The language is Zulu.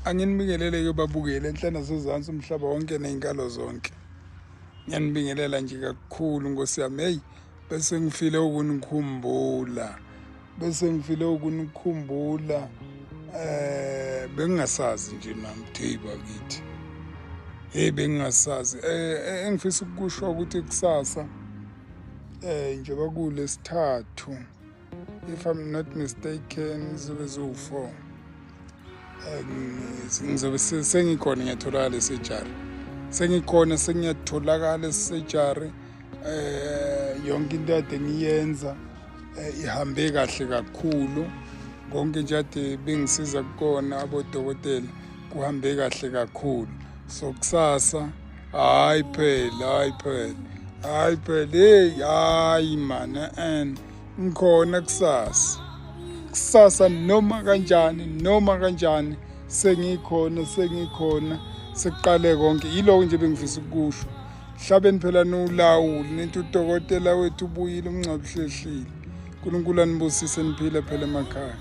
Anginibingelele ke babukele enhlana sozansi umhlaba wonke nezinkalo zonke. Ngiyanibingelela nje kakhulu Nkosi yami. Hey, bese ngifile ukunikhumbula. Bengingasazi nje nami Themba kithi. Bengingasazi. Engifisa ukusho ukuthi kusasa njengoba kulesithathu, if I'm not mistaken, zizobe ziwu-4. Ngizobe sengikhona ngiyatholakala esejari. Sengikhona sengiyatholakala esejari. Yonke into ade ngiyenza ihambe kahle kakhulu. Konke nje ade bengisiza kukona abodokotela kuhambe kahle kakhulu. So kusasa hayi phela hayi man ngikhona kusasa noma kanjani sengikhona sekuqale konke. Yiloko nje bengifisa ukusho. Hlabeni phela nolawuli nento udokotela wethu ubuyile umncwa buhlehlile. uNkulunkulu anibusise niphile phela emakhaya.